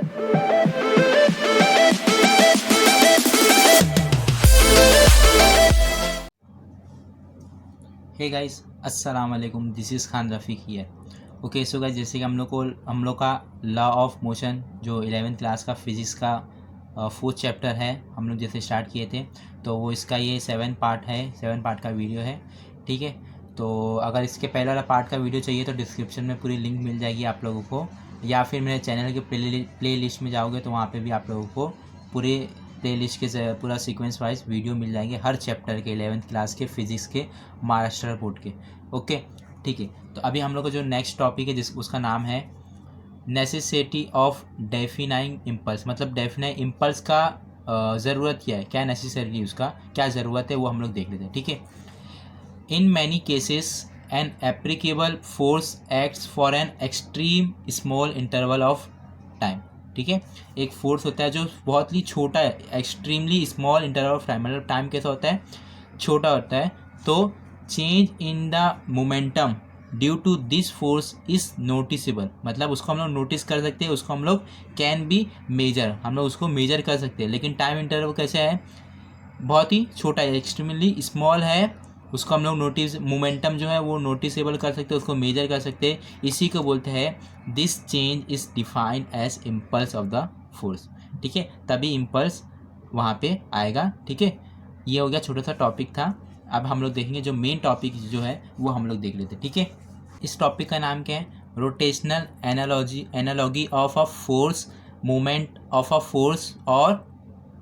Hey guys, अस्सलाम वालेकुम। This is Khan Rafiq here. Okay so guys, जैसे कि हम लोग का लॉ ऑफ मोशन जो 11th क्लास का फिज़िक्स का 4th चैप्टर है, हम लोग जैसे स्टार्ट किए थे, तो वो इसका ये 7 पार्ट है, 7 पार्ट का वीडियो है। ठीक है, तो अगर इसके पहले वाला पार्ट का वीडियो चाहिए तो डिस्क्रिप्शन में पूरी लिंक मिल जाएगी आप लोगों को, या फिर मेरे चैनल के प्ले लिस्ट में जाओगे तो वहाँ पे भी आप लोगों को पूरे प्लेलिस्ट के पूरा सीक्वेंस वाइज वीडियो मिल जाएंगे हर चैप्टर के 11th क्लास के फिजिक्स के, महाराष्ट्र रिपोर्ट के। ओके ठीक है, तो अभी हम लोग का जो नेक्स्ट टॉपिक है उसका नाम है नेसेसिटी ऑफ डेफिनाइंग इम्पल्स। मतलब डेफिनाई इम्पल्स का ज़रूरत क्या है, क्या नेसेसरी उसका क्या ज़रूरत है, वो हम लोग देख लेते हैं। ठीक है, in many cases an applicable force acts for an extreme small interval of time. ठीक है, एक फोर्स होता है जो बहुत ही छोटा है, extremely small interval of time, मतलब टाइम कैसा होता है, छोटा होता है। तो change in the momentum due to this force is noticeable, मतलब उसको हम लोग नोटिस कर सकते हैं, उसको हम लोग कैन बी मेजर, हम लोग उसको मेजर कर सकते हैं। लेकिन टाइम इंटरवल कैसे है, बहुत ही छोटा है, एक्सट्रीमली स्मॉल है, उसको हम लोग नोटिस, मोमेंटम जो है वो नोटिसेबल कर सकते हैं, उसको मेजर कर सकते हैं। इसी को बोलते हैं this change is defined as impulse of the force. ठीक है, तभी इम्पल्स वहाँ पे आएगा। ठीक है, ये हो गया छोटा सा टॉपिक था। अब हम लोग देखेंगे जो मेन टॉपिक जो है वो हम लोग देख लेते हैं। ठीक है, इस टॉपिक का नाम क्या है, rotational analogy of a force, movement of a force और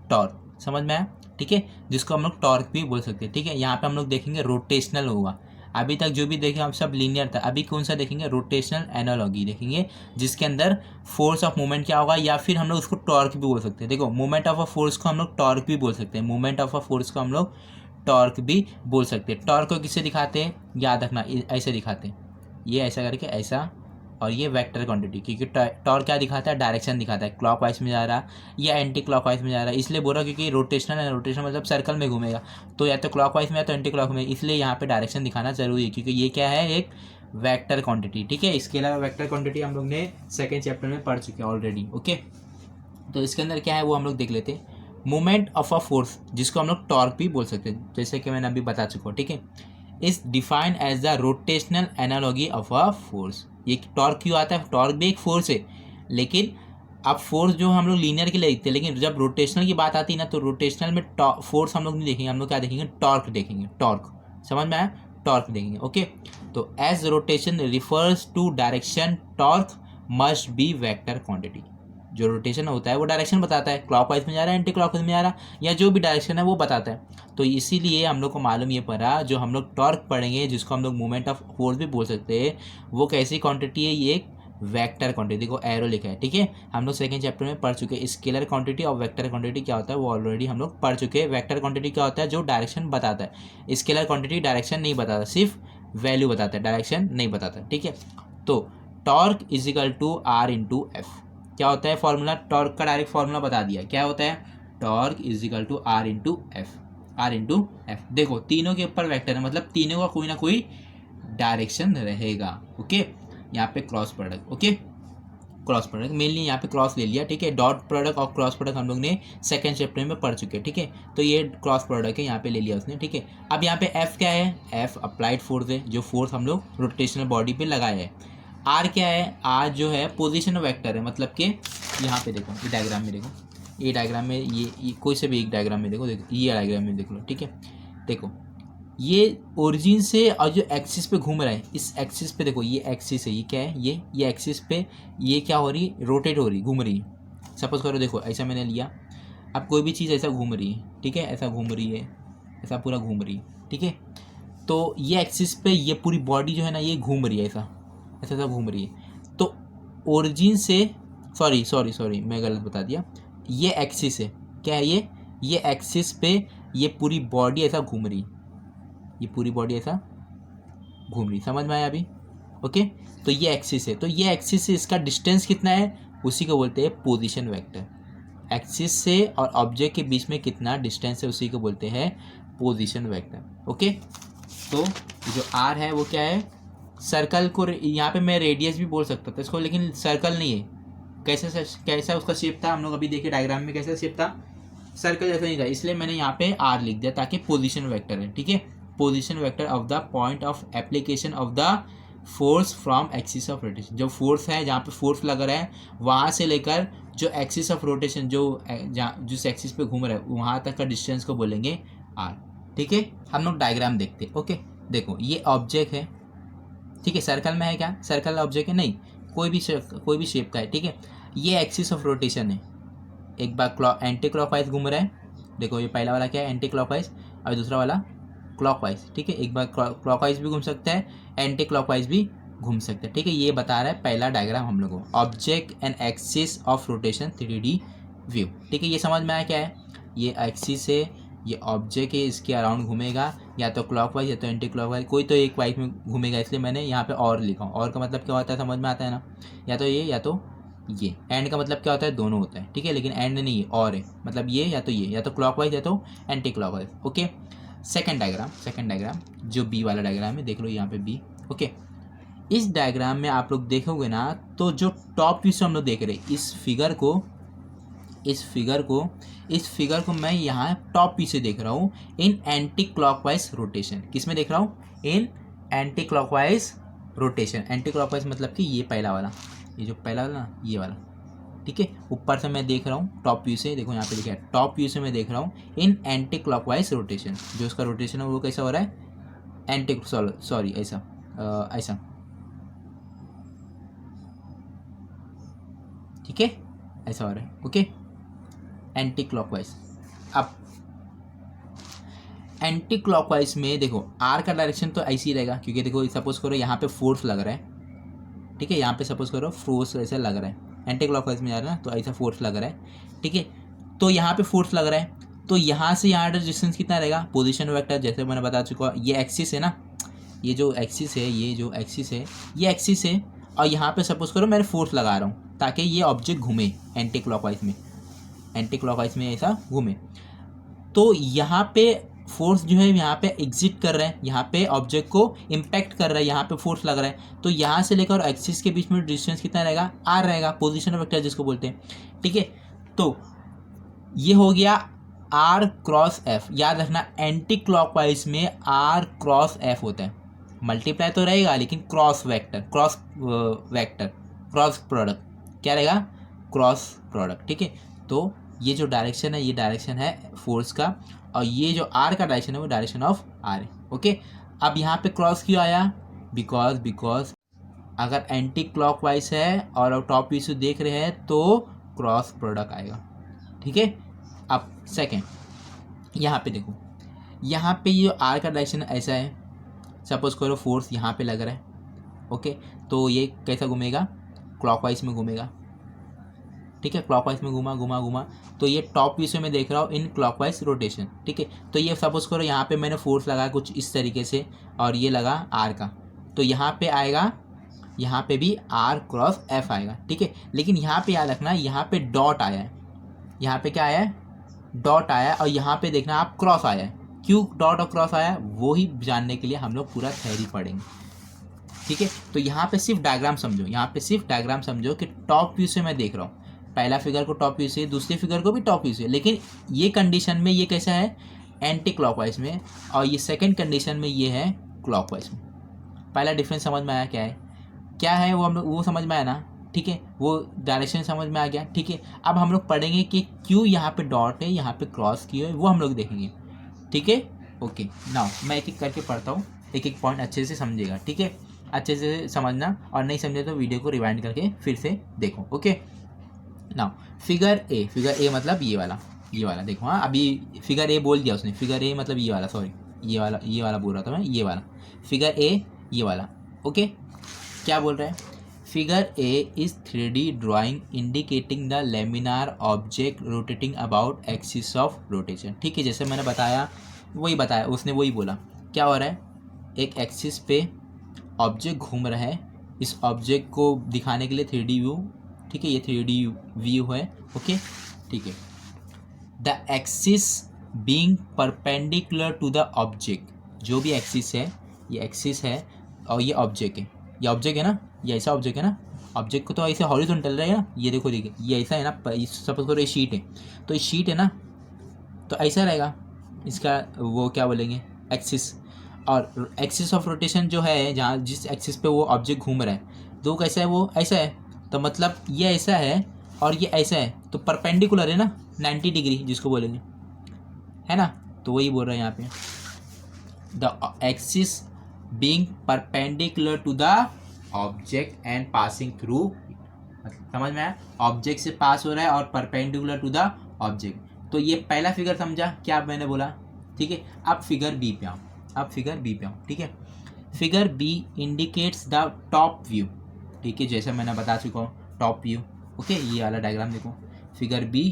टॉर्क। समझ में आया? ठीक है, जिसको हम लोग टॉर्क भी बोल सकते हैं। ठीक है, यहाँ पे हम लोग देखेंगे रोटेशनल हुआ, अभी तक जो भी देखे हम सब लीनियर था, अभी कौन सा देखेंगे, रोटेशनल एनालॉगी देखेंगे, जिसके अंदर फोर्स ऑफ मूवमेंट क्या होगा, या फिर हम लोग उसको टॉर्क भी बोल सकते हैं। देखो, मूवमेंट ऑफ अ फोर्स को हम लोग टॉर्क भी बोल सकते हैं, मूवमेंट ऑफ अ फोर्स को हम लोग टॉर्क भी बोल सकते हैं। टॉर्क को किससे दिखाते हैं, याद रखना, ऐसे दिखाते हैं, ये ऐसा करके ऐसा, और ये वेक्टर क्वांटिटी, क्योंकि टॉर्क क्या दिखाता है, डायरेक्शन दिखाता है, क्लॉकवाइज में जा रहा या एंटी क्लॉकवाइज में जा रहा है। इसलिए बोल रहा क्योंकि रोटेशनल है, रोटेशनल मतलब सर्कल में घूमेगा, तो या तो क्लॉकवाइज में या तो एंटी क्लॉक में, इसलिए यहाँ पे डायरेक्शन दिखाना जरूरी है, क्योंकि ये क्या है, एक वेक्टर क्वांटिटी। ठीक है, इसके अलावा वेक्टर क्वांटिटी हम लोग ने सेकेंड चैप्टर में पढ़ चुके हैं ऑलरेडी। ओके, तो इसके अंदर क्या है वो हम लोग देख लेते हैं। मूवमेंट ऑफ अ फोर्स, जिसको हम लोग टॉर्क भी बोल सकते हैं, जैसे कि मैंने अभी बता चुका हूँ। ठीक है, is defined as the rotational analogy of a force. ये टॉर्क क्यों आता है, टॉर्क भी एक फोर्स है, लेकिन अब फोर्स जो हम लोग लीनियर के लिए लिखते हैं, लेकिन जब रोटेशनल की बात आती है ना, तो रोटेशनल में फोर्स हम लोग नहीं देखेंगे, हम लोग क्या देखेंगे, टॉर्क देखेंगे, टॉर्क। समझ में आया, टॉर्क देखेंगे। ओके, तो as rotation refers to direction, torque must be vector quantity. जो रोटेशन होता है वो डायरेक्शन बताता है, क्लॉकवाइज में जा रहा है, एंटी क्लॉकवाइज में जा रहा है, या जो भी डायरेक्शन है वो बताता है। तो इसीलिए हम लोग को मालूम ये पड़ा, जो हम लोग टॉर्क पढ़ेंगे, जिसको हम लोग मूवमेंट ऑफ फोर्स भी बोल सकते हैं, वो कैसी क्वांटिटी है, ये एक वेक्टर क्वांटिटी को एरो लिखा है। ठीक है, हम लोग सेकंड चैप्टर में पढ़ चुके हैं स्केलर क्वांटिटी और वेक्टर क्वांटिटी क्या होता है, वो ऑलरेडी हम लोग पढ़ चुके हैं। वेक्टर क्वांटिटी क्या होता है, जो डायरेक्शन बताता है, स्केलर क्वांटिटी डायरेक्शन नहीं बताता, सिर्फ वैल्यू बताता है, डायरेक्शन नहीं बताता। ठीक है, तो torque is equal to R into F. क्या होता है फॉर्मूला, टॉर्क का डायरेक्ट फॉर्मूला बता दिया, क्या होता है, torque is equal to R into F, R into F. देखो, तीनों के ऊपर वेक्टर है, मतलब तीनों का कोई ना कोई डायरेक्शन रहेगा। ओके, यहाँ पे cross product, okay, cross product mainly यहाँ पे क्रॉस ले लिया। ठीक है, डॉट प्रोडक्ट और क्रॉस प्रोडक्ट हम लोग ने सेकंड चैप्टर में पढ़ चुके हैं। ठीक है, तो ये क्रॉस प्रोडक्ट है, यहाँ पे ले लिया उसने। ठीक है, अब यहाँ पे एफ क्या है, एफ अप्लाइड फोर्स है, जो फोर्स हम लोग रोटेशनल बॉडी पे लगाए है। आर क्या है, आर जो है पोजीशन वेक्टर है, मतलब कि यहाँ पे देखो, ये डायग्राम में देखो, ये डायग्राम में ये कोई से भी एक डायग्राम में देखो, ये डायग्राम में देख लो। ठीक है, देखो, ये ओरिजिन से और जो एक्सिस पे घूम रहा है, इस एक्सिस पे देखो, ये एक्सिस है, ये क्या है, ये एक्सिस पे ये क्या हो रही है, रोटेट हो रही, घूम रही है। सपोज करो, देखो ऐसा मैंने लिया, अब कोई भी चीज़ ऐसा घूम रही है, ठीक है, ऐसा घूम रही है, ऐसा पूरा घूम रही है। ठीक है, तो ये एक्सिस पे ये पूरी बॉडी जो है ना, ये घूम रही है, ऐसा ऐसा ऐसा घूम रही है। तो ओरिजिन से, सॉरी मैं गलत बता दिया, ये एक्सिस है, क्या है ये एक्सिस पे ये पूरी बॉडी ऐसा घूम रही, ये पूरी बॉडी ऐसा घूम रही। समझ में आया अभी? ओके, तो ये एक्सिस है, तो ये एक्सिस से इसका डिस्टेंस कितना है, उसी को बोलते हैं पोजीशन वेक्टर। एक्सिस से और ऑब्जेक्ट के बीच में कितना डिस्टेंस है, उसी को बोलते हैं पोजीशन वेक्टर। ओके, तो जो आर है वो क्या है, सर्कल को, यहाँ पे मैं रेडियस भी बोल सकता था इसको, लेकिन सर्कल नहीं है, कैसा उसका शेप था, हम लोग अभी देखिए डायग्राम में कैसा शेप था, सर्कल जैसा नहीं था, इसलिए मैंने यहाँ पे आर लिख दिया ताकि पोजीशन वेक्टर है, ठीक है, position vector of the point of application of the force from axis of rotation. जो फोर्स है, जहाँ पे फोर्स लग रहा है वहाँ से लेकर जो एक्सिस ऑफ रोटेशन जिस एक्सिस पे घूम रहा है वहाँ तक का डिस्टेंस को बोलेंगे आर, ठीक है। हम लोग डायग्राम देखते हैं। ओके, देखो ये ऑब्जेक्ट है, ठीक है, सर्कल में है क्या, सर्कल ऑब्जेक्ट है नहीं, कोई भी शेप का है, ठीक है। ये एक्सिस ऑफ रोटेशन है, एक बार एंटी क्लॉकवाइज घूम रहा है, देखो ये पहला वाला क्या है, एंटी क्लॉकवाइज, और दूसरा वाला क्लॉकवाइज, ठीक है। एक बार क्लॉकवाइज भी घूम सकता है, एंटी क्लॉकवाइज भी घूम सकता है, ठीक है। ये बता रहा है पहला डायग्राम हम लोग को, object and axis of rotation 3D view, ठीक है। ये समझ में आया क्या है, ये एक्सिस है, ये ऑब्जेक्ट है, इसके अराउंड घूमेगा, या तो क्लॉकवाइज या तो एंटी क्लॉकवाइज, कोई तो एक वाइज में घूमेगा, इसलिए मैंने यहाँ पे और लिखा हूँ। और का मतलब क्या होता है, समझ में आता है ना, या तो ये या तो ये। एंड का मतलब क्या होता है, दोनों होता है, ठीक है, लेकिन एंड नहीं है, और है, मतलब ये या तो क्लॉकवाइज या तो anti clockwise. Okay, second diagram जो बी वाला डायग्राम है, देख लो यहाँ पे बी। ओके, इस डायग्राम में आप लोग देखोगे ना, तो जो टॉप व्यू से हम लोग देख रहे हैं इस फिगर को मैं यहाँ टॉप व्यू से देख रहा हूँ इन एंटी क्लॉकवाइज रोटेशन। किस में देख रहा हूँ, in anticlockwise rotation. Anticlockwise मतलब कि ये पहला वाला, ये जो पहला वाला ना, ये वाला, ठीक है। ऊपर से मैं देख रहा हूँ टॉप व्यू से, देखो यहाँ पे लिखा है टॉप व्यू से मैं देख रहा हूँ इन एंटी क्लॉकवाइज रोटेशन। जो उसका रोटेशन है वो कैसा हो रहा है, एंटी सॉरी ऐसा, ठीक है, ऐसा हो रहा है। Okay, anti clockwise. अब एंटी क्लॉकवाइज में देखो आर का डायरेक्शन तो ऐसे ही रहेगा, क्योंकि देखो सपोज करो यहाँ पे फोर्स लग रहा है, ठीक है, यहाँ पे सपोज करो फोर्स ऐसा लग रहा है, एंटी क्लॉकवाइज में जा रहा है ना, तो ऐसा फोर्स लग रहा है, ठीक है। तो यहाँ पे फोर्स लग रहा है, तो यहाँ से यहाँ डिस्टेंस कितना रहेगा, पोजीशन वेक्टर, जैसे मैंने बता चुका, ये एक्सिस है ना, ये जो एक्सिस है ये एक्सिस है, और यहाँ पे सपोज करो मैंने फोर्स लगा रहा हूँ ताकि ये ऑब्जेक्ट घूमे एंटी क्लॉकवाइज में ऐसा घूमे। तो यहाँ पे फोर्स जो है यहाँ पे एग्जिट कर रहा है, यहाँ पे ऑब्जेक्ट को इम्पैक्ट कर रहा है, यहाँ पे फोर्स लग रहा है, तो यहाँ से लेकर एक्सिस के बीच में डिस्टेंस कितना रहेगा, आर रहेगा, पोजीशन वेक्टर जिसको बोलते हैं, ठीक है। तो ये हो गया आर क्रॉस एफ। याद रखना एंटी क्लॉकवाइज में आर क्रॉस एफ होता है, मल्टीप्लाई तो रहेगा लेकिन क्रॉस प्रोडक्ट क्या रहेगा, क्रॉस प्रोडक्ट, ठीक है। तो ये जो डायरेक्शन है ये डायरेक्शन है फोर्स का, और ये जो आर का डायरेक्शन है वो डायरेक्शन ऑफ आर है। ओके, अब यहाँ पे क्रॉस क्यों आया, बिकॉज अगर एंटी क्लॉकवाइज है और टॉप व्यू से देख रहे हैं तो क्रॉस प्रोडक्ट आएगा, ठीक है। अब सेकेंड, यहाँ पे देखो, यहाँ पे ये आर का डायरेक्शन ऐसा है, सपोज करो फोर्स यहाँ पे लग रहा है, ओके, तो ये कैसा घूमेगा, क्लॉकवाइज में घूमेगा, ठीक है, क्लॉकवाइज में घुमा, तो ये टॉप व्यू से मैं देख रहा हूँ इन क्लॉकवाइज रोटेशन, ठीक है। तो ये सपोज करो यहाँ पे मैंने फोर्स लगाया कुछ इस तरीके से, और ये लगा आर का, तो यहाँ पे आएगा, यहाँ पे भी आर क्रॉस एफ आएगा, ठीक है। लेकिन यहाँ पे याद रखना, यहाँ पे डॉट आया है, यहाँ पे क्या आया है, डॉट आया है, और यहाँ पे देखना आप क्रॉस आया है। क्यों डॉट और क्रॉस आया, वो ही जानने के लिए हम लोग पूरा थ्योरी पढ़ेंगे, ठीक है। तो यहाँ पे सिर्फ डायग्राम समझो, कि टॉप व्यू से मैं देख रहा हूँ, पहला फिगर को टॉप व्यू से, दूसरे फिगर को भी टॉप व्यू से, लेकिन ये कंडीशन में ये कैसा है, एंटी क्लॉकवाइज में, और ये सेकंड कंडीशन में ये है क्लॉकवाइज में। पहला डिफरेंस समझ में आया क्या है वो हम लोग वो समझ में आया ना, ठीक है, वो डायरेक्शन समझ में आ गया, ठीक है। अब हम लोग पढ़ेंगे कि क्यों यहाँ पे डॉट है, यहाँ पे क्रॉस क्यों है, वो हम लोग देखेंगे, ठीक है। ओके, नाउ मैं एक एक करके पढ़ता हूँ, एक एक पॉइंट अच्छे से समझिएगा, ठीक है, अच्छे से समझना, और नहीं समझे तो वीडियो को रिवाइंड करके फिर से देखो। ओके, नाउ फिगर ए मतलब ये वाला देखो, हाँ अभी फिगर ए बोल दिया उसने, फिगर ए मतलब ये वाला, सॉरी ये वाला बोल रहा था मैं, ये वाला फिगर ए, ये वाला। ओके, क्या बोल रहा है, figure A is 3D drawing indicating the laminar object rotating about axis of rotation, ठीक है। जैसे मैंने बताया उसने वही बोला, क्या हो रहा है, एक एक्सिस पे ऑब्जेक्ट घूम रहा है, इस ऑब्जेक्ट को दिखाने के लिए 3D व्यू, ठीक है, ये 3D व्यू है, ओके, ठीक है। The axis being perpendicular to the object, जो भी एक्सिस है, ये एक्सिस है और ये ऑब्जेक्ट है, ये ऑब्जेक्ट है ना, ये ऐसा ऑब्जेक्ट है ना, ऑब्जेक्ट को तो ऐसे हॉरिजॉन्टल रहेगा ना, ये देखो देखिए ये ऐसा है ना, सपोज करो ये शीट है, तो ये शीट है ना तो ऐसा रहेगा इसका वो क्या बोलेंगे एक्सिस, और एक्सिस ऑफ रोटेशन जो है जहाँ जिस एक्सिस पे वो ऑब्जेक्ट घूम रहा है तो कैसा है, वो ऐसा है, तो मतलब ये ऐसा है और ये ऐसा है, तो परपेंडिकुलर है ना 90 डिग्री जिसको बोलेंगे, है ना। तो वही बोल रहे हैं यहाँ पे, the axis being perpendicular to the object and passing through, मतलब समझ में आया, ऑब्जेक्ट से पास हो रहा है और परपेंडिकुलर टू द ऑब्जेक्ट। तो ये पहला फिगर समझा क्या मैंने बोला, ठीक है। अब फिगर बी पे आओ, ठीक है। Figure B indicates the top view, ठीक है, जैसे मैंने बता चुका हूँ टॉप व्यू, ओके। ये वाला डायग्राम देखो, फिगर बी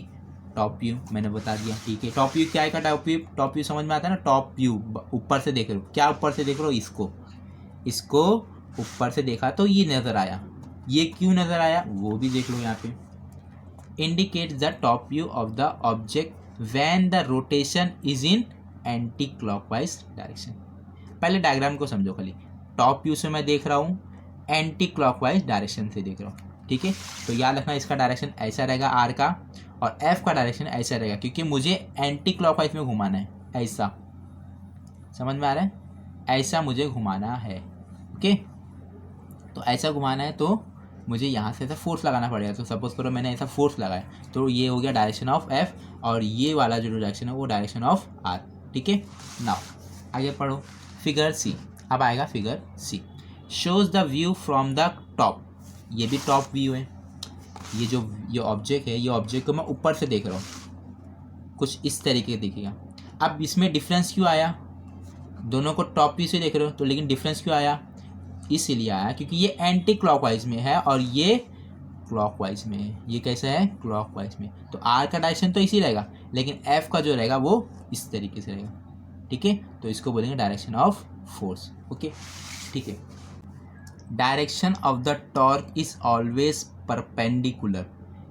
टॉप व्यू मैंने बता दिया, ठीक है। टॉप व्यू क्या है, टॉप व्यू समझ में आता है ना, टॉप व्यू ऊपर से देख रहे हो, क्या ऊपर से देख रहे हो, इसको ऊपर से देखा तो ये नज़र आया, ये क्यों नज़र आया वो भी देख लो यहाँ पे। Indicate the top view of the object when the rotation is in anti clockwise direction. पहले डायग्राम को समझो खाली, टॉप व्यू से मैं देख रहा हूँ, एंटी क्लॉकवाइज डायरेक्शन से देख रहा हूँ, ठीक है। तो याद रखना इसका डायरेक्शन ऐसा रहेगा आर का, और एफ का डायरेक्शन ऐसा रहेगा, क्योंकि मुझे एंटी क्लॉकवाइज में घुमाना है, ऐसा समझ में आ रहा है, ऐसा मुझे घुमाना है, ओके। तो ऐसा घुमाना है तो मुझे यहाँ से ऐसा फोर्स लगाना पड़ेगा, तो सपोज करो मैंने ऐसा फोर्स लगाया, तो ये हो गया डायरेक्शन ऑफ एफ, और ये वाला जो डायरेक्शन है वो डायरेक्शन ऑफ आर, ठीक है। नाउ आगे पढ़ो फिगर सी, अब आएगा figure C, shows the view from the top, ये भी टॉप व्यू है, ये ऑब्जेक्ट है, ये ऑब्जेक्ट को मैं ऊपर से देख रहा हूँ, कुछ इस तरीके दिखेगा। अब इसमें डिफरेंस क्यों आया, दोनों को टॉप व्यू से देख रहे हो तो, लेकिन डिफरेंस क्यों आया, इसीलिए आया क्योंकि ये एंटी क्लॉकवाइज में है और ये क्लॉकवाइज में है, ये कैसा है क्लॉकवाइज में, तो आर का डायरेक्शन तो इसी रहेगा, लेकिन एफ का जो रहेगा वो इस तरीके से रहेगा, ठीक है। तो इसको बोलेंगे डायरेक्शन ऑफ फोर्स, ओके, ठीक है। Direction of the torque is always perpendicular,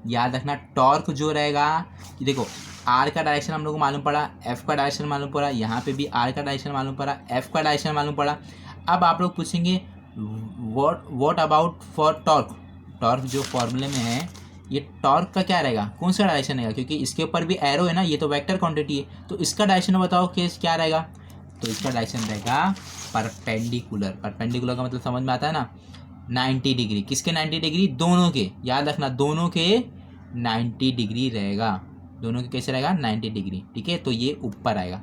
याद रखना टॉर्क जो रहेगा, कि देखो आर का डायरेक्शन हम लोग को मालूम पड़ा, एफ का डायरेक्शन मालूम पड़ा, यहाँ पे भी आर का डायरेक्शन मालूम पड़ा, एफ का डायरेक्शन मालूम पड़ा। अब आप लोग पूछेंगे what about for torque, torque जो फॉर्मूले में है ये टॉर्क का क्या रहेगा, कौन सा डायरेक्शन रहेगा, क्योंकि इसके ऊपर भी एरो है ना, ये तो वेक्टर क्वांटिटी है, तो इसका डायरेक्शन बताओ कि क्या रहेगा, तो इसका डायरेक्शन रहेगा परपेंडिकुलर, परपेंडिकुलर का मतलब समझ में आता है ना 90 डिग्री, किसके 90 डिग्री, दोनों के, याद रखना दोनों के 90 डिग्री रहेगा, दोनों के कैसे रहेगा 90 डिग्री, ठीक है। तो ये ऊपर आएगा,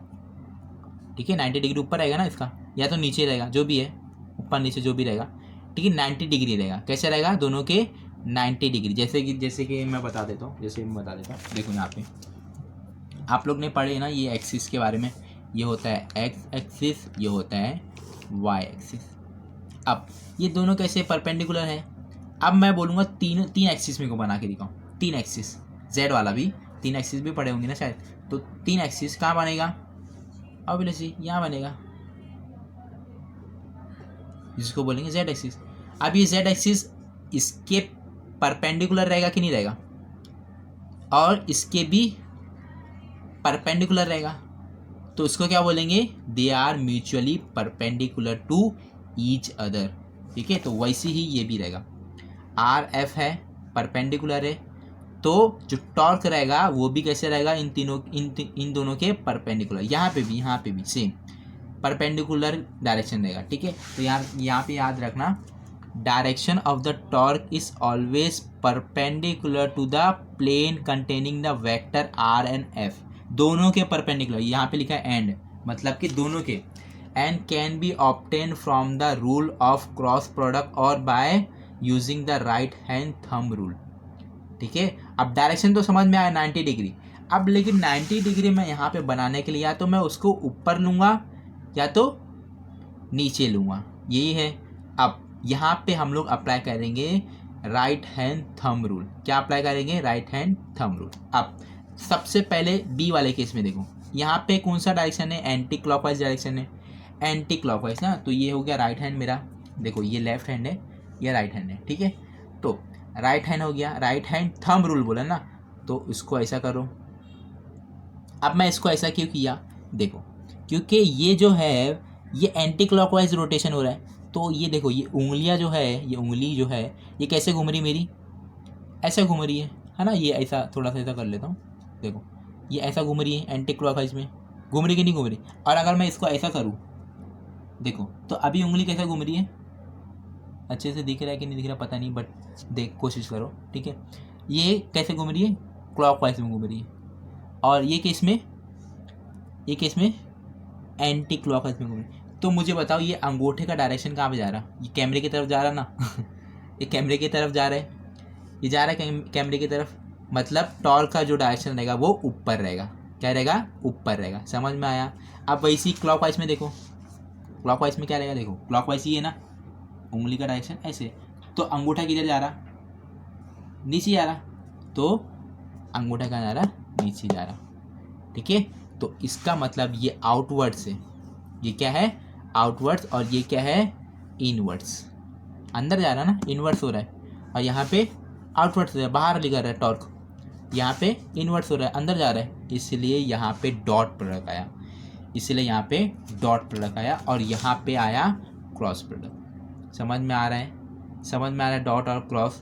ठीक है, 90 डिग्री ऊपर रहेगा ना इसका, या तो नीचे रहेगा, जो भी है ऊपर नीचे जो भी रहेगा, ठीक है, 90 डिग्री रहेगा, कैसे रहेगा दोनों के 90 डिग्री, जैसे कि मैं बता देता हूँ, देखो यहाँ पे आप लोग ने पढ़े ना ये एक्सिस के बारे में, ये होता है एक्स एक्सिस, ये होता है वाई एक्सिस। अब ये दोनों कैसे परपेंडिकुलर है, अब मैं बोलूँगा तीन एक्सिस मेरे को बना के दिखाऊँ, 3 एक्सिस, जेड वाला भी 3 एक्सिस भी पड़े होंगे ना शायद, तो 3 एक्सिस कहाँ बनेगा, ऑब्वियसली यहाँ बनेगा, जिसको बोलेंगे जेड एक्सिस। अब ये जेड एक्सिस इसके परपेंडिकुलर रहेगा कि नहीं रहेगा, और इसके भी परपेंडिकुलर रहेगा, तो इसको क्या बोलेंगे, they are mutually perpendicular to each other, ठीक है। तो वैसे ही ये भी रहेगा, आर एफ है परपेंडिकुलर है, तो जो टॉर्क रहेगा वो भी कैसे रहेगा, इन दोनों के परपेंडिकुलर, यहाँ पे भी सेम परपेंडिकुलर डायरेक्शन रहेगा, ठीक है। तो यहाँ पे याद रखना direction of the torque is always perpendicular to the plane containing the vector R and F, दोनों के परपेंडिकुलर, यहाँ पे लिखा है एंड, मतलब कि दोनों के, and can be obtain from the rule of cross product और by using the right hand thumb rule, ठीक है। अब डायरेक्शन तो समझ में आया 90 डिग्री, अब लेकिन 90 डिग्री मैं यहाँ पे बनाने के लिए या तो मैं उसको ऊपर लूँगा या तो नीचे लूँगा, यही है। अब यहाँ पे हम लोग अप्लाई करेंगे राइट हैंड थंब रूल, क्या अप्लाई करेंगे, राइट हैंड थंब रूल। अब सबसे पहले बी वाले केस में देखो, यहाँ पे कौन सा डायरेक्शन है, एंटी क्लॉकवाइज डायरेक्शन है, एंटी क्लॉकवाइज ना, तो ये हो गया राइट हैंड मेरा, देखो ये लेफ्ट हैंड है, ये राइट हैंड है, ठीक है। तो राइट हैंड हो गया, राइट हैंड थंब रूल बोला ना, तो इसको ऐसा करो। अब मैं इसको ऐसा क्यों किया, देखो क्योंकि ये जो है ये एंटी क्लॉकवाइज रोटेशन हो रहा है, तो ये देखो, ये उंगलियां जो है, ये उंगली जो है ये कैसे घूम रही मेरी, ऐसे घूम रही है ना। ये ऐसा थोड़ा सा ऐसा कर लेता हूँ, देखो ये ऐसा घूम रही है, एंटी क्लॉकवाइज में घूम रही कि नहीं घूम रही। और अगर मैं इसको ऐसा करूँ, देखो तो अभी उंगली कैसे घूम रही है, अच्छे से दिख रहा है कि नहीं दिख रहा पता नहीं, बट देख कोशिश करो, ठीक है। ये कैसे घूम रही है, क्लॉकवाइज में घूम रही है। और ये केस में एंटी क्लॉकवाइज में घूम रही है। तो मुझे बताओ ये अंगूठे का डायरेक्शन कहाँ पे जा रहा, ये कैमरे की तरफ जा रहा ना ये कैमरे की तरफ जा रहा है, ये जा रहा है कैमरे की तरफ, मतलब टॉर्क का जो डायरेक्शन रहेगा वो ऊपर रहेगा। क्या रहेगा, ऊपर रहेगा। समझ में आया। अब वैसी क्लॉकवाइज में देखो, क्लॉकवाइज में क्या रहेगा, देखो क्लॉकवाइज ही है ना, उंगली का डायरेक्शन ऐसे, तो अंगूठा किधर जा रहा, नीचे जा रहा, तो अंगूठा कहाँ जा रहा, नीचे जा रहा, ठीक है। तो इसका मतलब ये आउटवर्ड्स है, ये क्या है, आउटवर्ड्स, और ये क्या है, इनवर्ड्स। अंदर जा रहा ना, इनवर्ड्स हो रहा है, और यहाँ पे आउटवर्ड्स हो रहा है, बाहर निकल रहा है टॉर्क, यहाँ पे इनवर्ड्स हो रहा है, अंदर जा रहा है, इसलिए यहाँ पे डॉट प्रोडक्ट आया, इसलिए यहाँ पे डॉट प्रोडक्ट आया, और यहाँ पे आया क्रॉस प्रोडक्ट। समझ में आ रहा है, समझ में आ रहा है, डॉट और क्रॉस,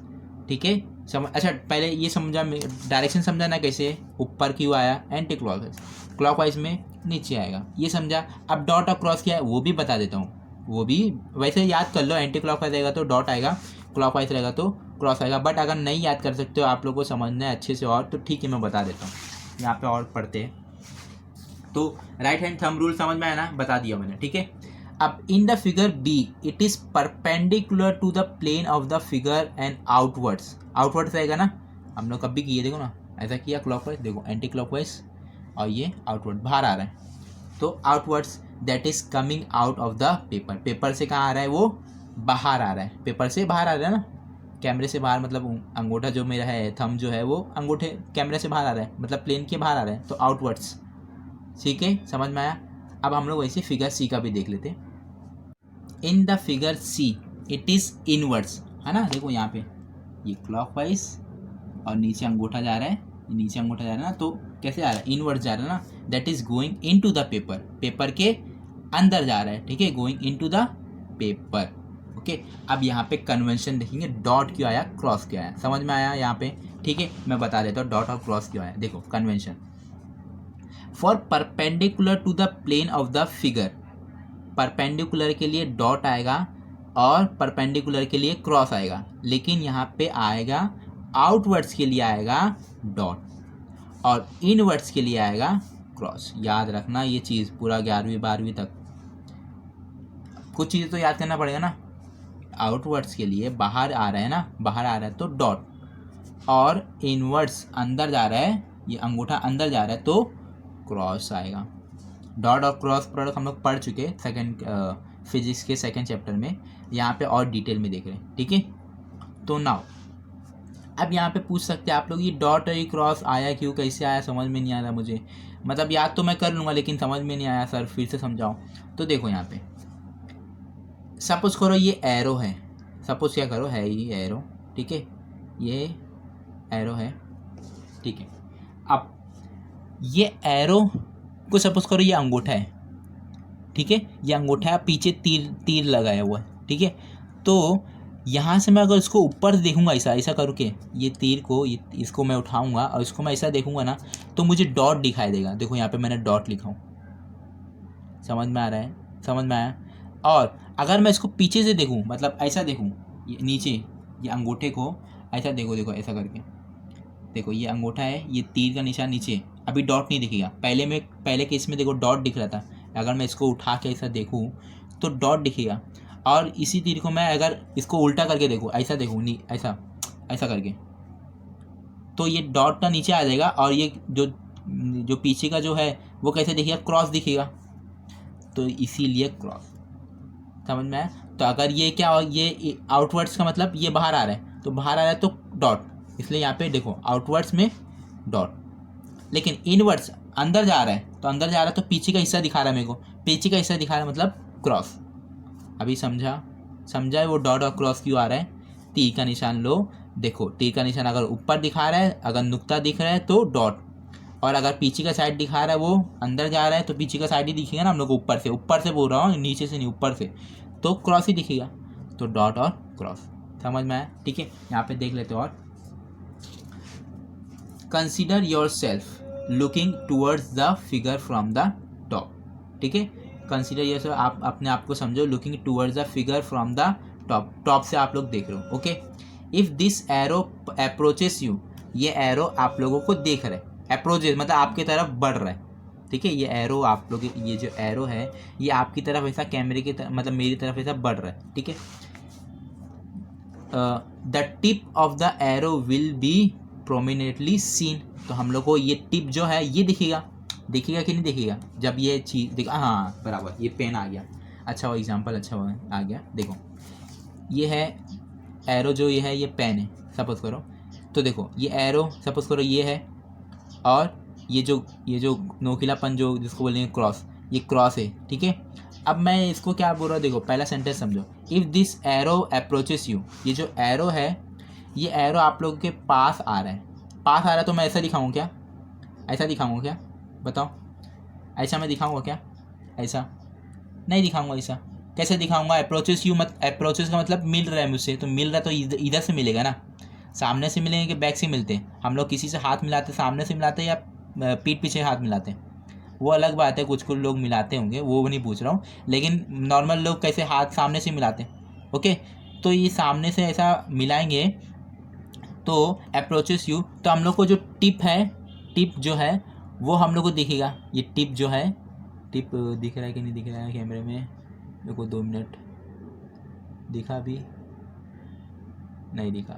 ठीक है। अच्छा पहले ये समझा, डायरेक्शन समझा ना कैसे, ऊपर क्यों आया, एंटी क्लॉकवाइज, क्लॉकवाइज में नीचे आएगा, ये समझा। अब डॉट और क्रॉस क्या है वो भी बता देता हूँ, वो भी वैसे याद कर लो, एंटी क्लॉकवाइज रहेगा तो डॉट आएगा, क्लॉकवाइज रहेगा तो क्रॉस आएगा। बट अगर नहीं याद कर सकते हो आप लोगों को समझना है अच्छे से और, तो ठीक है मैं बता देता हूँ, यहाँ पे और पढ़ते हैं। तो राइट हैंड थंब रूल समझ में आया ना, बता दिया मैंने, ठीक है। अब in the figure B it is perpendicular to the plane of the figure and outwards, outwards रहेगा ना, हम लोग कभी किए, देखो ना ऐसा किया क्लॉकवाइज, देखो एंटी क्लॉकवाइज, और ये आउटवर्ड बाहर आ रहा है, तो outwards that is coming out of the paper, paper से कहाँ आ रहा है, वो बाहर आ रहा है, पेपर से बाहर आ रहा है ना, कैमरे से बाहर, मतलब अंगूठा जो मेरा है, थंब जो है वो अंगूठे कैमरे से बाहर आ रहा है, मतलब प्लेन के बाहर आ रहा है, तो आउटवर्ड्स, ठीक है, समझ में आया। अब हम लोग वैसे फिगर सी का भी देख लेते हैं। इन the figure see it is inwards, है ना, देखो यहाँ पे ये क्लॉकवाइज और नीचे अंगूठा जा रहा है, नीचे अंगूठा जा रहा है ना, तो कैसे जा रहा है, इनवर्ड्स जा रहा है ना, that is going into the paper, paper के अंदर जा रहा है, ठीक है, going into the paper, okay. अब यहाँ पे कन्वेंशन देखेंगे, डॉट क्यों आया, क्रॉस क्यों आया, समझ में आया यहाँ पे, ठीक है, मैं बता देता हूँ डॉट और क्रॉस क्यों आया। देखो convention, for perpendicular to the plane of the figure, perpendicular के लिए डॉट आएगा और परपेंडिकुलर के लिए क्रॉस आएगा, लेकिन यहाँ पे आएगा आउटवर्ड्स के लिए आएगा डॉट, और इनवर्ड्स के लिए आएगा क्रॉस। याद रखना ये चीज़ पूरा 11वीं 12वीं तक, कुछ चीज़ें तो याद करना पड़ेगा ना। आउटवर्ड्स के लिए बाहर आ रहा है ना, बाहर आ रहा है तो डॉट, और इनवर्ड्स अंदर जा रहा है, ये अंगूठा अंदर जा रहा है तो क्रॉस आएगा। डॉट और क्रॉस प्रोडक्ट हम लोग पढ़ चुके सेकंड फिजिक्स के सेकंड चैप्टर में, यहाँ पे और डिटेल में देख रहे हैं, ठीक है। तो नाउ अब यहाँ पे पूछ सकते हैं आप लोग, ये डॉट और ये क्रॉस आया क्यों, कैसे आया, समझ में नहीं आ रहा मुझे, मतलब याद तो मैं कर लूँगा लेकिन समझ में नहीं आया सर, फिर से समझाओ। तो देखो यहाँ पे सपोज करो ये एरो है, सपोज क्या करो है ये एरो, ठीक है, ये एरो है, ठीक है। अब ये एरो को सपोज करो ये अंगूठा है, ठीक है, ये अंगूठा है, पीछे तीर लगाया हुआ है, ठीक है। तो यहाँ से मैं अगर इसको ऊपर से देखूंगा, ऐसा ऐसा करके ये तीर को इसको मैं उठाऊंगा और इसको मैं ऐसा देखूंगा ना, तो मुझे डॉट दिखाई देगा। देखो यहाँ पे मैंने डॉट लिखा हूँ, समझ में आ रहा है, समझ में आया। और अगर मैं इसको पीछे से देखूँ, मतलब ऐसा देखूँ, ये नीचे ये अंगूठे को ऐसा देखो, देखो ऐसा करके देखो, ये अंगूठा है, ये तीर का निशान नीचे, अभी डॉट नहीं दिखेगा। पहले केस में देखो डॉट दिख रहा था, अगर मैं इसको उठा के ऐसा देखूँ तो डॉट दिखेगा। और इसी तीर को मैं अगर इसको उल्टा करके देखूँ, ऐसा देखूँ, नहीं ऐसा ऐसा करके, तो ये डॉट का नीचे आ जाएगा, और ये जो पीछे का जो है वो कैसे दिखेगा, क्रॉस दिखेगा, तो इसीलिए क्रॉस, समझ में आया। तो अगर ये क्या, ये आउटवर्ड्स का मतलब ये बाहर आ रहा है, तो बाहर आ रहा है तो डॉट, इसलिए यहाँ पे देखो आउटवर्ड्स में डॉट, लेकिन इनवर्ड्स अंदर जा रहा है, तो अंदर जा रहा है तो पीछे का हिस्सा दिखा रहा है मेरे को, पीछे का हिस्सा दिखा रहा है मतलब क्रॉस। अभी समझा है वो डॉट और क्रॉस क्यों आ रहा है। तीर का निशान लो, देखो तीर का निशान अगर ऊपर दिखा रहा है, अगर नुक्ता दिख रहा है तो डॉट, और अगर पीछे का साइड दिखा रहा है वो अंदर जा रहा है तो पीछे का साइड ही दिखेगा ना हम लोग को, ऊपर से बोल रहा हूँ, नीचे से नहीं, ऊपर से। तो क्रॉस ही दिखेगा, तो डॉट और क्रॉस। समझ में आया? ठीक है, यहाँ पे देख लेते और consider your self looking towards the figure from the top. ठीक है, कंसिडर योर सेल्फ, आप अपने आप को समझो, looking towards the figure from the top, top से आप लोग देख रहे हो। Okay, if this arrow approaches you, ये एरो आप लोगों को देख रहा है, अप्रोचेस मतलब आपकी तरफ बढ़ रहा है। ठीक है, ये एरो आप लोग, ये जो एरो है ये आपकी तरफ ऐसा कैमरे की तरफ मतलब मेरी तरफ ऐसा बढ़ रहा है। ठीक है, the tip of the arrow will be prominently seen, तो हम लोग को ये टिप जो है ये दिखेगा, दिखेगा कि नहीं दिखेगा जब ये चीज़ दिखा। हाँ बराबर, ये पेन आ गया, अच्छा वो एग्जांपल अच्छा हुआ आ गया। देखो ये है एरो, जो ये है ये पेन है सपोज करो, तो देखो ये एरो सपोज करो ये है, और ये जो नोकीलापन जो जिसको बोलेंगे क्रॉस, ये क्रॉस है। ठीक है, अब मैं इसको क्या बोल रहा हूँ, देखो पहला सेंटेंस समझो, if this arrow approaches you, ये जो एरो है ये एरो आप लोगों के पास आ रहा है, पास आ रहा है, तो मैं ऐसा दिखाऊँ क्या, ऐसा दिखाऊँगा क्या, बताओ, ऐसा मैं दिखाऊँगा क्या, ऐसा नहीं दिखाऊँगा। ऐसा कैसे दिखाऊँगा, अप्रोचेस यू, मत अप्रोचेस का मतलब मिल रहा है मुझसे, तो मिल रहा है तो इधर से मिलेगा ना, सामने से मिलेंगे कि बैक से मिलते हैं। हम लोग किसी से हाथ मिलाते सामने से मिलाते हैं या पीठ पीछे हाथ मिलाते हैं, वो अलग बात है, कुछ लोग मिलाते होंगे, वो नहीं पूछ रहा हूँ, लेकिन नॉर्मल लोग कैसे हाथ सामने से मिलाते हैं। ओके, तो ये सामने से ऐसा मिलाएंगे तो अप्रोचेस यू, तो हम लोग को जो टिप है, टिप जो है वो हम लोग को दिखेगा, ये टिप जो है, टिप दिख रहा है कि नहीं दिख रहा है कैमरे में, देखो 2 मिनट, दिखा भी नहीं दिखा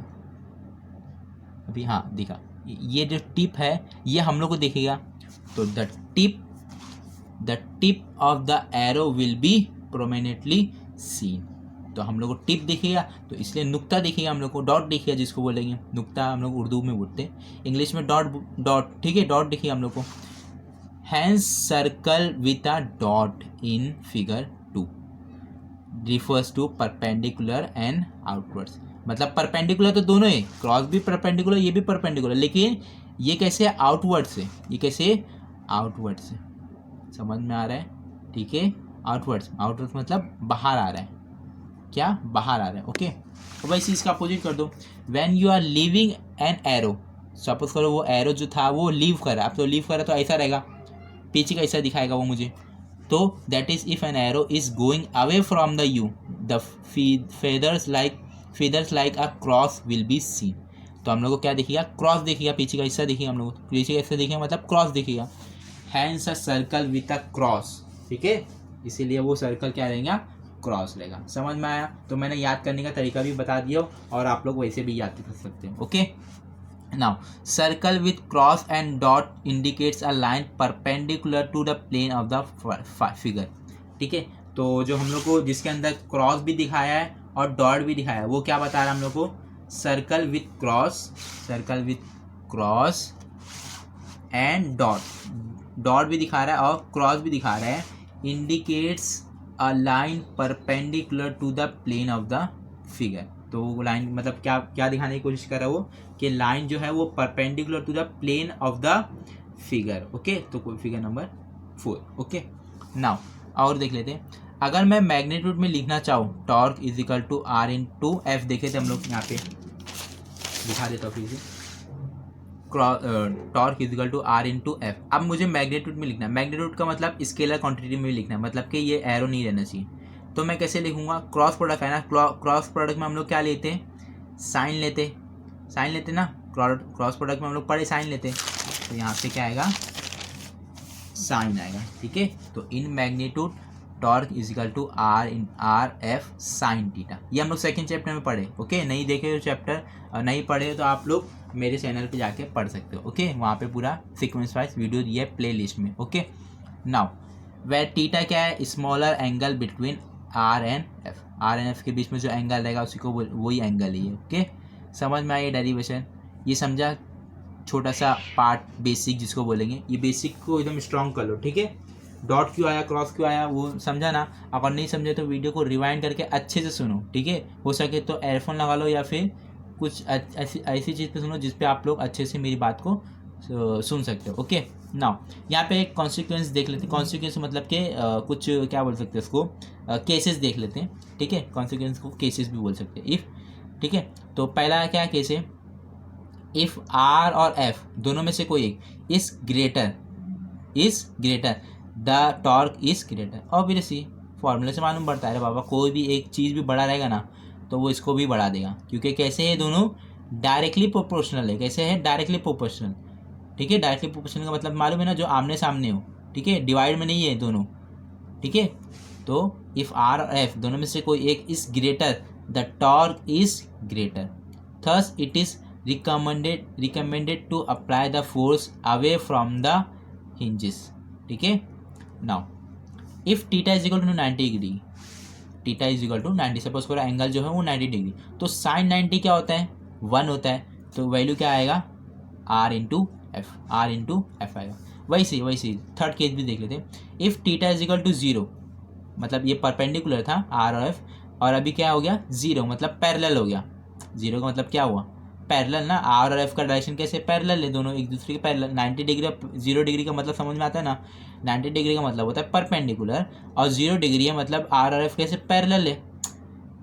अभी, हाँ दिखा, ये जो टिप है ये हम लोग को दिखेगा, तो the tip of the arrow will be prominently seen, तो हम लोग को टिप दिखेगा, तो इसलिए नुक्ता दिखेगा, हम लोग को डॉट दिखेगा, जिसको बोलेंगे नुक्ता, हम लोग उर्दू में बोलते हैं, इंग्लिश में डॉट। ठीक है, डॉट दिखेगा हम लोग को। Hence circle with a dot in figure 2 refers to perpendicular and outwards, मतलब परपेंडिकुलर तो दोनों है, क्रॉस भी परपेंडिकुलर ये भी परपेंडिकुलर, लेकिन ये कैसे आउटवर्ड से, ये कैसे आउटवर्ड से, समझ में आ रहा है? ठीक है, आउटवर्ड्स, आउटवर्ड्स मतलब बाहर आ रहा है, क्या बाहर आ रहा है। ओके, तो भाई इसका अपोजिट कर दो, when you are leaving an arrow, suppose करो वो एरो जो था वो लीव करा, अब तो लीव करा तो ऐसा रहेगा, पीछे का ऐसा दिखाएगा वो मुझे, तो that is if an arrow is going away from the you the feathers like a cross will be seen, तो हम लोग को क्या दिखेगा, क्रॉस दिखेगा, पीछे का हिस्सा दिखेगा, हम लोग को पीछे का हिस्सा दिखेगा मतलब क्रॉस दिखेगा। Hence a circle with a cross, ठीक है, इसीलिए वो सर्कल क्या रहेगा, क्रॉस रहेगा। समझ में आया? तो मैंने याद करने का तरीका भी बता दिया और आप लोग वैसे भी याद कर सकते हो। Okay, now circle with cross and dot indicates a line perpendicular to the plane of the figure. ठीक है, तो जो हम लोग को जिसके अंदर क्रॉस भी दिखाया है और डॉट भी दिखाया है, वो क्या बता रहा है हम लोग को, circle with cross and dot भी दिखा रहा है और क्रॉस भी दिखा रहा है, indicates a line perpendicular to the plane of the figure. तो वो लाइन मतलब क्या क्या दिखाने की कोशिश कर रहा है वो, कि लाइन जो है वो perpendicular to the plane of the figure. Okay, तो फिगर नंबर 4। ओके, नाउ और देख लेते हैं, अगर मैं मैग्नीट्यूड में लिखना चाहूँ, torque is equal to R into F, देखे थे हम लोग यहाँ पे, दिखा देता हूँ फिर से, torque is equal to R into F. अब मुझे मैग्नीट्यूड में लिखना है, मैग्नीट्यूड का मतलब स्केलर क्वांटिटी में भी लिखना है, मतलब कि ये एरो नहीं रहना चाहिए, तो मैं कैसे लिखूंगा, क्रॉस प्रोडक्ट है ना, क्रॉस प्रोडक्ट में हम लोग क्या लेते हैं, साइन लेते ना, क्रॉस प्रोडक्ट में हम लोग पढ़े साइन लेते, तो यहाँ पे क्या आएगा, साइन आएगा। ठीक है, तो in magnitude torque is equal to R F sine theta, ये हम लोग सेकंड चैप्टर में पढ़े। ओके, नहीं देखे हो चैप्टर, नहीं पढ़े तो आप लोग मेरे चैनल पे जाके पढ़ सकते हो। ओके, वहाँ पे पूरा सीक्वेंस वाइज वीडियो दिया है प्ले लिस्ट में। ओके, नाउ वेयर थीटा क्या है, smaller angle between R and F के बीच में जो एंगल रहेगा उसी को वही एंगल ही है। ओके, समझ में आई डेरिवेशन, ये समझा, छोटा सा पार्ट बेसिक जिसको बोलेंगे, ये बेसिक को एकदम स्ट्रॉन्ग कर लो। ठीक है, डॉट क्यों आया, क्रॉस क्यों आया, वो समझा ना, अगर नहीं समझे तो वीडियो को रिवाइंड करके अच्छे से सुनो। ठीक है, हो सके तो एयरफोन लगा लो या फिर कुछ ऐसी चीज़ पे सुनो जिस पे आप लोग अच्छे से मेरी बात को सुन सकते हो। ओके, नाउ यहाँ पे एक कॉन्सिक्वेंस देख लेते हैं। कॉन्सिक्वेंस मतलब कि कुछ क्या बोल सकते हैं उसको, केसेस देख लेते हैं। ठीक है, कॉन्सिक्वेंस को केसेस भी बोल सकते हैं। इफ़, ठीक है, तो पहला क्या केस है, इफ़ आर और एफ दोनों में से कोई एक is greater the torque is greater. Obviously फॉर्मूले से मालूम पड़ता है बाबा, कोई भी एक चीज़ भी बड़ा रहेगा ना तो वो इसको भी बढ़ा देगा, क्योंकि कैसे है, दोनों डायरेक्टली प्रोपोर्शनल है। कैसे है, डायरेक्टली प्रोपोर्शनल। ठीक है, डायरेक्टली प्रोपोर्शनल का मतलब मालूम है ना, जो आमने सामने हो। ठीक है, डिवाइड में नहीं है दोनों। ठीक है, तो इफ़ आर और एफ दोनों में से कोई एक is greater the torque is greater, thus it is recommended to apply the force away from the hinges। ठीक है, now if theta is equal to 90 degree, theta is equal to 90, suppose करो angle जो है वो 90 degree, तो sign 90 क्या होता है, 1 होता है। तो वैल्यू क्या आएगा, आर इंटू एफ आएगा। वैसे थर्ड केस भी देख लेते हैं। If theta is equal to 0, मतलब ये परपेंडिकुलर था आर और एफ, और अभी क्या हो गया, 0 मतलब पैरेलल हो गया। 0 का मतलब क्या हुआ, पैरेलल ना। आर और एफ का डायरेक्शन कैसे, पैरेलल है, दोनों एक दूसरे के पैरेलल। 90 डिग्री, 0 डिग्री का मतलब समझ में आता है ना, 90 डिग्री का मतलब होता है परपेंडिकुलर, और 0 डिग्री है मतलब आर और एफ कैसे पैरेलल है।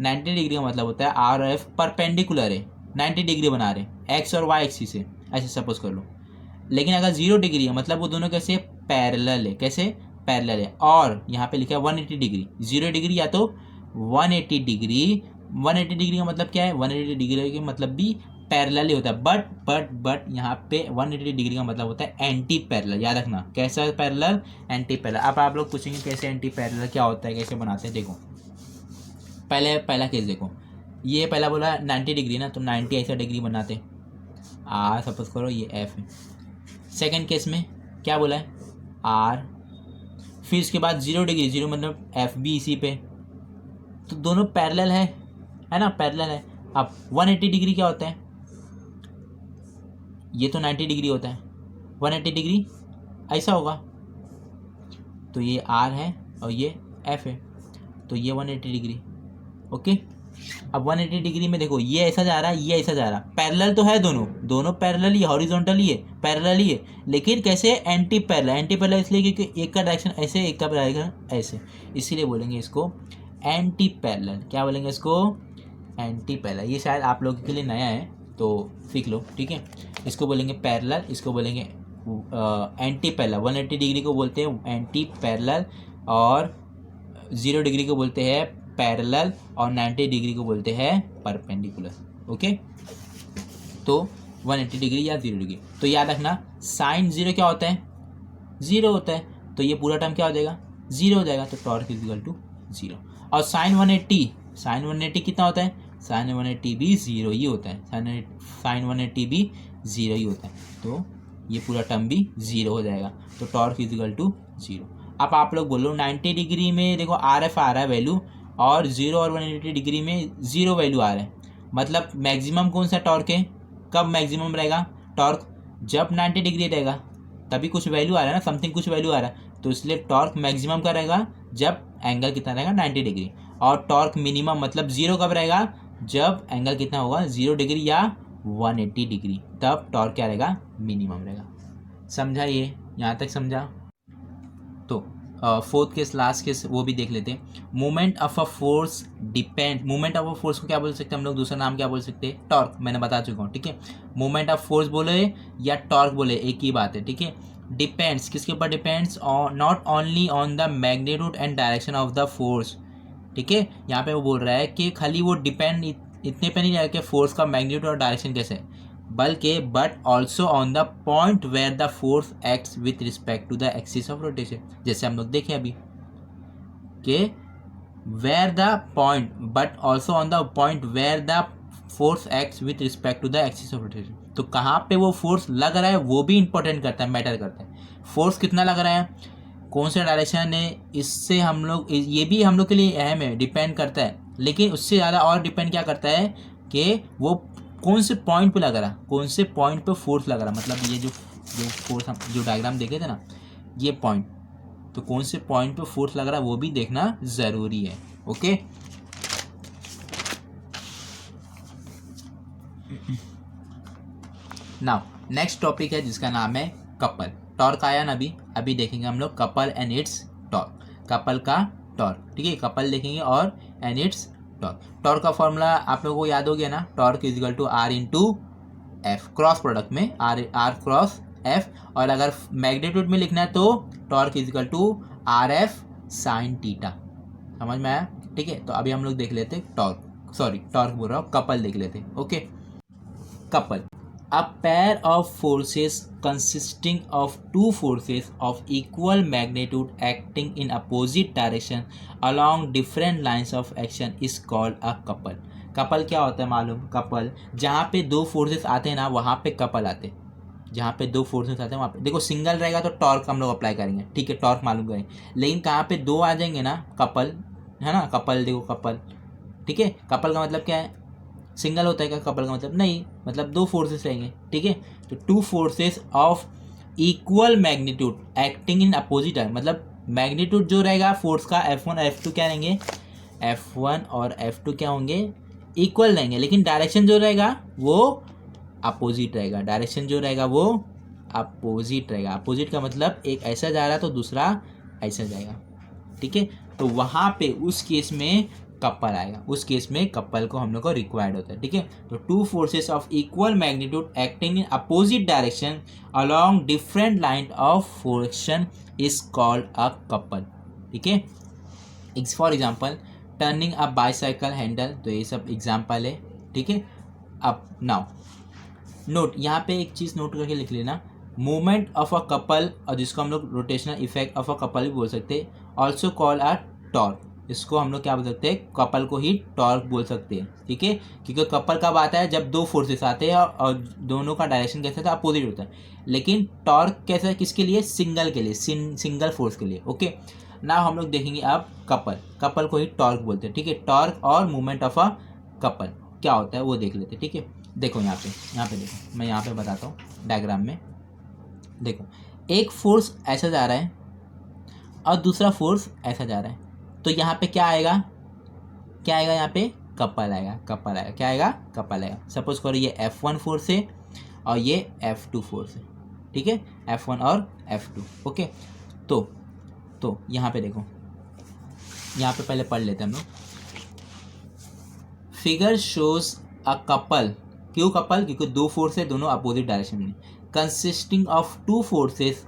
90 डिग्री का मतलब होता है आर और एफ परपेंडिकुलर है, 90 डिग्री बना रहे एक्स और वाई एक्सिस से, ऐसे सपोज कर लो। लेकिन अगर 0 डिग्री है मतलब वो दोनों कैसे पैरेलल है, कैसे पैरेलल है। और यहाँ पे लिखा है 180 डिग्री, 0 डिग्री या तो 180 डिग्री। 180 डिग्री का मतलब क्या है, 180 डिग्री का मतलब भी पैरेलल ही होता है। बट यहाँ पे 180 डिग्री का मतलब होता है एंटी पैरेलल। याद रखना, कैसा पैरेलल, एंटी पैरेलल। अब आप लोग पूछेंगे कैसे एंटी पैरेलल क्या होता है, कैसे बनाते हैं। देखो पहला केस देखो, ये पहला बोला 90 डिग्री ना, तो 90 ऐसा डिग्री बनाते, आर सपोज करो ये एफ है। सेकेंड केस में क्या बोला है, आर, फिर उसके बाद 0 डिग्री, 0 मतलब एफ भी इसी पे, तो दोनों पैरेलल है ना, पैरेलल है। अब 180 डिग्री क्या होता है, ये तो 90 डिग्री होता है, 180 डिग्री ऐसा होगा, तो ये आर है और ये एफ है, तो ये 180 डिग्री। ओके, अब 180 डिग्री में देखो ये ऐसा जा रहा है, ये ऐसा जा रहा है, पैरेलल तो है, दोनों पैरेलल ही, हॉरिजॉन्टल ही है, पैरेलल ही है, लेकिन कैसे एंटी पैरेलल इसलिए क्योंकि एक का डायरेक्शन ऐसे, एक का डायरेक्शन ऐसे, इसीलिए बोलेंगे इसको एंटी पैरेलल। क्या बोलेंगे इसको, एंटी पैरेलल। ये शायद आप लोगों के लिए नया है तो सीख लो। ठीक है, इसको बोलेंगे पैरेलल, इसको बोलेंगे एंटी पैरेलल। 180 डिग्री को बोलते हैं एंटी पैरेलल, और 0 डिग्री को बोलते हैं पैरेलल, और 90 डिग्री को बोलते हैं परपेंडिकुलर। ओके, तो 180 डिग्री या 0 डिग्री, तो याद रखना साइन 0 क्या होता है, 0 होता है, तो ये पूरा टर्म क्या हो जाएगा, 0 हो जाएगा, तो टॉर्क इज इक्वल टू 0। और साइन 180 कितना होता है, साइन 180 भी 0 ही होता है, साइन 180 भी 0 ही होता है, तो ये पूरा टर्म भी 0 हो जाएगा, तो टॉर्क इज इक्वल टू 0। अब आप लोग बोलो 90 डिग्री में देखो आर एफ आ रहा है वैल्यू, और 0 और 180 डिग्री में 0 वैल्यू आ रहा है, मतलब मैक्सिमम कौन सा टॉर्क है, कब मैक्सिमम रहेगा टॉर्क, जब 90 डिग्री रहेगा तभी कुछ वैल्यू आ रहा है ना, समथिंग कुछ वैल्यू आ रहा है, तो इसलिए टॉर्क मैक्सिमम का रहेगा जब एंगल कितना रहेगा 90 डिग्री। और टॉर्क मिनिमम मतलब 0 कब रहेगा, जब एंगल कितना होगा 0 डिग्री या 180 डिग्री, तब टॉर्क क्या रहेगा, मिनिमम रहेगा। समझा, ये यहाँ तक समझा। तो फोर्थ केस, लास्ट केस, वो भी देख लेते हैं। मूवमेंट ऑफ अ फोर्स को क्या बोल सकते हैं हम लोग, दूसरा नाम क्या बोल सकते हैं, टॉर्क, मैंने बता चुका हूँ। ठीक है, मूवमेंट ऑफ फोर्स बोले या टॉर्क बोले एक ही बात है। ठीक है, डिपेंड्स किसके ऊपर, depends not only on the magnitude and direction of the force. ठीक है, यहाँ पे वो बोल रहा है कि खाली वो डिपेंड इतने पे नहीं रहेगा कि फोर्स का मैग्नीट्यूड और डायरेक्शन कैसे है, बल्कि but also on the point where the force acts with respect to the axis of rotation. जैसे हम लोग देखें अभी कि where the point, but also on the point where the force acts with respect to the axis of rotation. तो कहाँ पे वो फोर्स लग रहा है वो भी इंपॉर्टेंट करता है, मैटर करता है। फोर्स कितना लग रहा है, कौन सा डायरेक्शन है, इससे हम लोग, ये भी हम लोग के लिए अहम है, डिपेंड करता है, लेकिन उससे ज़्यादा और डिपेंड क्या करता है कि वो कौन से पॉइंट पे लग रहा है, कौन से पॉइंट पे फोर्स लग रहा है। मतलब ये जो फोर्स हम जो डायग्राम देखे थे ना, ये पॉइंट, तो कौन से पॉइंट पे फोर्स लग रहा है वो भी देखना ज़रूरी है। ओके, नाउ नेक्स्ट टॉपिक है जिसका नाम है कपल। टॉर्क आया ना, अभी देखेंगे हम लोग couple and its torque, couple का टॉर्क, ठीक है, कपल देखेंगे और एंड इट्स टॉर्क। टॉर्क का फॉर्मूला आप लोगों को याद हो गया ना, torque is equal to R into F, cross product में आर क्रॉस एफ, और अगर मैग्नीट्यूड में लिखना है तो torque is equal to R F sine theta. समझ में आया, ठीक है। तो अभी हम लोग देख लेते टॉर्क बोल रहा हूँ, कपल देख लेते। Okay, couple, a pair of forces consisting of two forces of equal magnitude acting in opposite direction along different lines of action is called a couple। Couple क्या होता है मालूम? कपल जहाँ पे दो फोर्सेस आते हैं ना वहाँ पे कपल आते हैं, जहाँ पे दो फोर्सेस आते हैं वहाँ पे। देखो सिंगल रहेगा तो टॉर्क हम लोग अप्लाई करेंगे, ठीक है, टॉर्क मालूम करेंगे, लेकिन कहाँ पे दो आ जाएंगे ना, कपल है ना, कपल देखो कपल, ठीक है। कपल का मतलब क्या है? सिंगल होता है क्या कपल का मतलब? नहीं, मतलब दो फोर्सेस रहेंगे, ठीक है। तो two forces of equal magnitude acting in opposite है, मतलब मैग्नीट्यूड जो रहेगा फोर्स का F1 और F2 क्या रहेंगे? F1 और F2 क्या होंगे? इक्वल रहेंगे, लेकिन डायरेक्शन जो रहेगा वो अपोजिट रहेगा, डायरेक्शन जो रहेगा वो अपोजिट रहेगा। अपोजिट का मतलब एक ऐसा जा रहा है तो दूसरा ऐसा जाएगा, ठीक है। तो वहाँ पे उस केस में कपल आएगा, उस केस में कपल को हम लोग को रिक्वायर्ड होता है, ठीक है। तो two forces of equal magnitude acting in opposite direction along different line of action is called a couple, ठीक है। For example turning a bicycle handle, तो ये सब एग्जाम्पल है, ठीक है। अब नाउ नोट, यहाँ पे एक चीज़ नोट करके लिख लेना, मूवमेंट ऑफ अ कपल, और जिसको हम लोग rotational effect of a couple भी बोल सकते हैं, ऑल्सो कॉल अ टॉर्क। इसको हम लोग क्या बोल सकते हैं? कपल को ही टॉर्क बोल सकते हैं, ठीक है। क्योंकि कपल कब आता है? जब दो फोर्सेस आते हैं और दोनों का डायरेक्शन कैसा था? अपोजिट होता है। लेकिन टॉर्क कैसा है? किसके लिए? सिंगल के लिए, सिंगल फोर्स के लिए। ओके, ना हम लोग देखेंगे अब कपल को ही टॉर्क बोलते हैं, ठीक है। टॉर्क और मूवमेंट ऑफ अ कपल क्या होता है वो देख लेते हैं, ठीक है। देखो यहाँ पे देखो, मैं यहाँ पे बताता हूँ डायग्राम में। देखो, एक फोर्स ऐसा जा रहा है और दूसरा फोर्स ऐसा जा रहा है, तो यहाँ पे क्या आएगा? यहाँ पे कपल आएगा, क्या आएगा? कपल आएगा। सपोज करो ये F1 फोर्स है और ये F2 फोर्स है, ठीक है, F1 और F2। ओके, तो यहाँ पे देखो, यहाँ पे पहले पढ़ लेते हैं हम लोग। फिगर शोज अ कपल, क्यों कपल? क्योंकि दो फोर्स है, दोनों अपोजिट डायरेक्शन में, consisting of two forces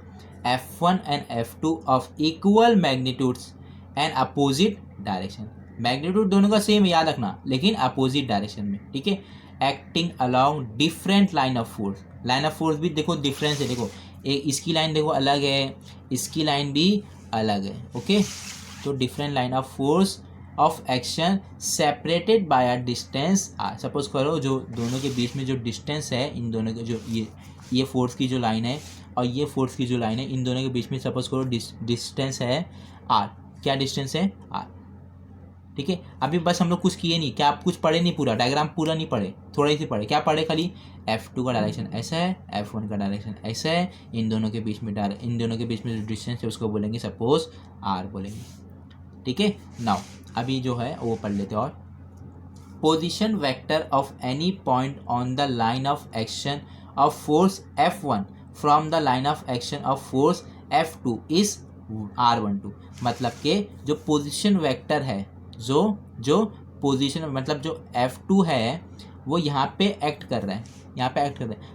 F1 and F2 of equal magnitudes and opposite direction. Magnitude दोनों का सेम, याद रखना, लेकिन अपोजिट डायरेक्शन में, ठीक है। Acting along different line of force, line of force भी देखो डिफरेंस है, देखो इसकी लाइन देखो अलग है, इसकी लाइन भी अलग है, ओके। तो different line of force of action separated by a distance. Suppose करो जो दोनों के बीच में जो डिस्टेंस है, इन दोनों के जो ये फोर्स की जो लाइन है और ये फोर्स की जो लाइन है, इन दोनों के बीच में सपोज करो डिस्टेंस है आर। क्या डिस्टेंस है? आर, ठीक है। अभी बस हम लोग कुछ किए नहीं, क्या आप कुछ पढ़े नहीं, पूरा डायग्राम पूरा नहीं पढ़े, थोड़ा ही पढ़े। क्या पढ़े? खाली F2 का डायरेक्शन ऐसा है, F1 का डायरेक्शन ऐसा है, इन दोनों के बीच में जो डिस्टेंस है उसको बोलेंगे सपोज आर बोलेंगे, ठीक है। नाउ अभी जो है वो पढ़ लेते हैं। और position vector of any point on the line of action of force F1 from the line of action of force F2 is R12। मतलब कि जो पोजीशन वेक्टर है, जो पोजीशन मतलब जो F2 है वो यहाँ पे एक्ट कर रहा है,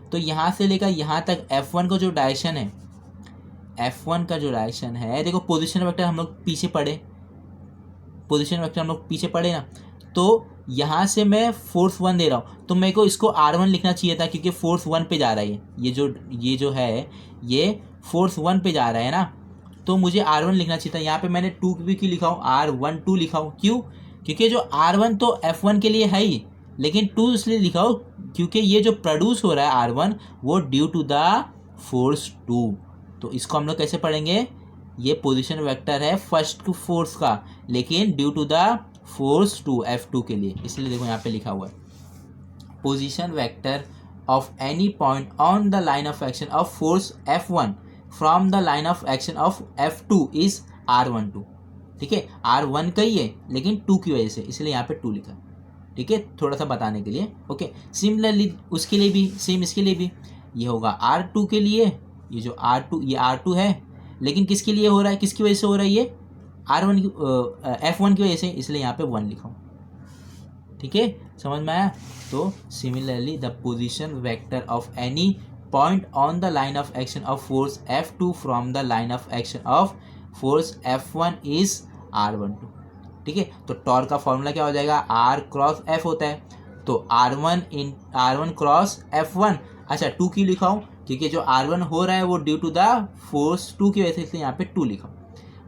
तो यहाँ से लेकर यहाँ तक F1 का जो डायरेक्शन है, देखो पोजीशन वेक्टर हम लोग पीछे पढ़े, ना। तो यहाँ से मैं फोर्स 1 दे रहा हूँ, तो मेरे को इसको R1 लिखना चाहिए था, क्योंकि फोर्स 1 पे जा रहा है, ये जो है ये फोर्स 1 पे जा रहा है ना, तो मुझे R1 लिखना चाहिए था। यहाँ पे मैंने 2 भी क्यों लिखा हूँ? R12 लिखा हूँ, क्यों? क्योंकि जो R1 तो F1 के लिए है ही, लेकिन 2 इसलिए लिखा हूँ क्योंकि ये जो प्रोड्यूस हो रहा है R1 वो ड्यू टू द फोर्स 2। तो इसको हम लोग कैसे पढ़ेंगे? ये पोजीशन वेक्टर है फर्स्ट फोर्स का, लेकिन due to the force 2 F2 के लिए, इसलिए देखो यहाँ पे लिखा हुआ है position vector of any point on the line of action of force F1 from the line of action of F2 is R12, ठीक है। R1 का ही है लेकिन 2 की वजह से, इसलिए यहाँ पे 2 लिखा, ठीक है, थोड़ा सा बताने के लिए, ओके। सिमिलरली उसके लिए भी सेम, इसके लिए भी ये होगा R2 के लिए, ये जो R2 ये R2 है, लेकिन किसके लिए हो रहा है, किसकी वजह से हो रहा है, ये R1 की F1 की वजह से, इसलिए यहाँ पे 1 लिखा हूँ। ठीक है, समझ में आया। तो similarly the position vector of any point on the line of action of force F2 from the line of action of force F1 is R12। ठीक है, तो टॉर्क का फॉर्मूला क्या हो जाएगा, R क्रॉस F होता है, तो R1 क्रॉस F1। अच्छा 2 क्यों लिखा हूँ, क्योंकि जो R1 हो रहा है वो ड्यू टू द फोर्स 2 की वजह से, इसलिए यहाँ पे 2 लिखा हूँ।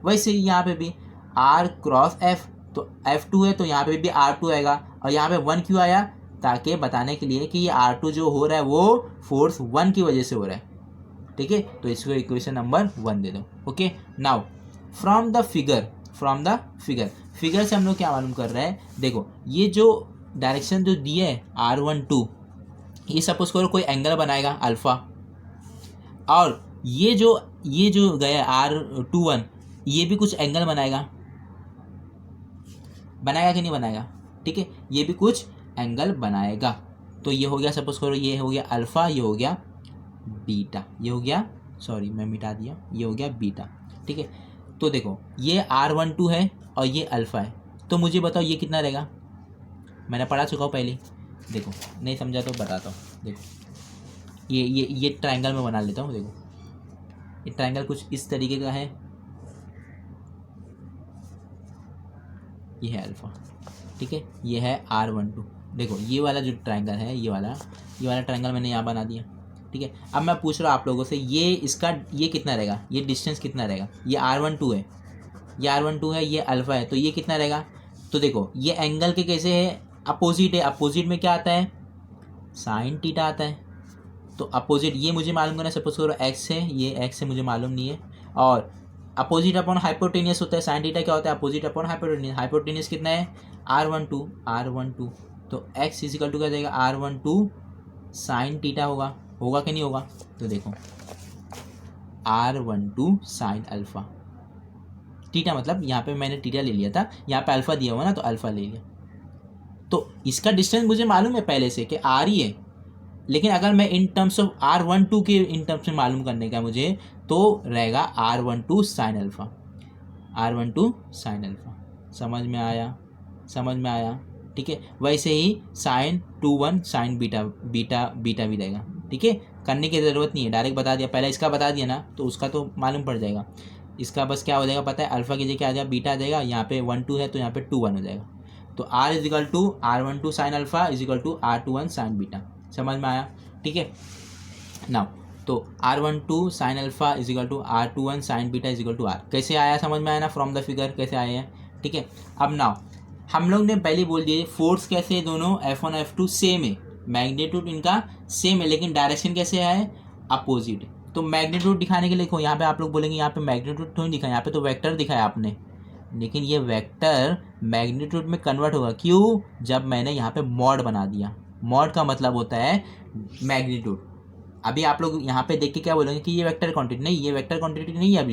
वैसे ही यहाँ पे भी R क्रॉस F, तो F2 है तो यहाँ पे भी R2 आएगा, और यहाँ पे 1 क्यों आया, ताकि बताने के लिए कि ये R2 जो हो रहा है वो फोर्स 1 की वजह से हो रहा है। ठीक है, तो इसको इक्वेशन नंबर 1 दे दो। Okay, now from the figure से हम लोग क्या मालूम कर रहे हैं, देखो ये जो डायरेक्शन जो दिया है R12, ये सपोज करो कोई एंगल बनाएगा अल्फा, और ये जो गया R21 ये भी कुछ एंगल बनाएगा कि नहीं बनाएगा। ठीक है, ये भी कुछ एंगल बनाएगा। तो ये हो गया, सपोज करो ये हो गया अल्फा, ये हो गया बीटा, ये हो गया, सॉरी मैं मिटा दिया, ये हो गया बीटा। ठीक है, तो देखो ये R12 है और ये अल्फा है, तो मुझे बताओ ये कितना रहेगा, मैंने पढ़ा चुका हूँ पहले। देखो नहीं समझा तो बताता हूँ। देखो ये ट्रायंगल में बना लेता हूँ। देखो ये ट्रायंगल कुछ इस तरीके का है, ये है अल्फा। ठीक है, ये है R12। देखो ये वाला जो ट्रायंगल है, ये वाला ट्रायंगल मैंने यहाँ बना दिया। ठीक है, अब मैं पूछ रहा हूँ आप लोगों से, ये कितना रहेगा, ये डिस्टेंस कितना रहेगा, ये R12 है, ये अल्फा है, तो ये कितना रहेगा। तो देखो ये एंगल के कैसे है, अपोजिट है, अपोजिट में क्या आता है, साइन थीटा आता है। तो अपोजिट ये मुझे मालूम करना है, सपोज करो एक्स है, ये एक्स है मुझे मालूम नहीं है, और अपोजिट अपॉन हाइपोटेनियस होता है, साइन थीटा क्या होता है, अपोजिट अपॉन हाइपोटेनियस कितना है R12, तो x इजिकल टू क्या जाएगा R12 साइन थीटा होगा कि नहीं होगा। तो देखो R12 साइन अल्फा, थीटा मतलब यहाँ पे मैंने थीटा ले लिया था, यहाँ पे अल्फा दिया हुआ ना, तो अल्फा ले लिया। तो इसका डिस्टेंस मुझे मालूम है पहले से कि R ही है, लेकिन अगर मैं इन टर्म्स ऑफ R12 के इन टर्म्स में मालूम करने का मुझे, तो रहेगा R12 साइन अल्फा, समझ में आया। ठीक है, वैसे ही साइन 21 साइन बीटा भी रहेगा। ठीक है, करने की ज़रूरत नहीं है, डायरेक्ट बता दिया, पहले इसका बता दिया ना तो उसका तो मालूम पड़ जाएगा। इसका बस क्या हो जाएगा पता है, अल्फा की जगह क्या आ जाएगा, बीटा आ जाएगा, यहाँ पे 1 2 है तो यहाँ पे 2 1 हो जाएगा। तो R is equal to R12 sine alpha is equal to R21 sine beta, समझ में आया। ठीक है, नाउ तो R12 sine alpha is equal to R21 sine beta is equal to R, कैसे आया समझ में आया ना, फ्रॉम द फिगर कैसे आए हैं। ठीक है, अब नाउ हम लोग ने पहले बोल दिए फोर्स कैसे, दोनों F1 F2 सेम है, मैग्नीट्यूड इनका सेम है, लेकिन डायरेक्शन कैसे है, अपोजिट। तो मैग्नीट्यूड दिखाने के लिए देखो यहाँ पे आप लोग बोलेंगे यहाँ पे मैग्नीट्यूड क्यों दिखा, यहाँ पे तो वेक्टर दिखाया आपने, लेकिन ये वेक्टर मैग्नीट्यूड में कन्वर्ट होगा, क्यों, जब मैंने यहाँ पे मॉड बना दिया। मॉड का मतलब होता है मैग्नीट्यूड। अभी आप लोग यहाँ पे देख के क्या बोलेंगे कि ये वेक्टर क्वांटिटी नहीं, ये वेक्टर क्वांटिटी नहीं है,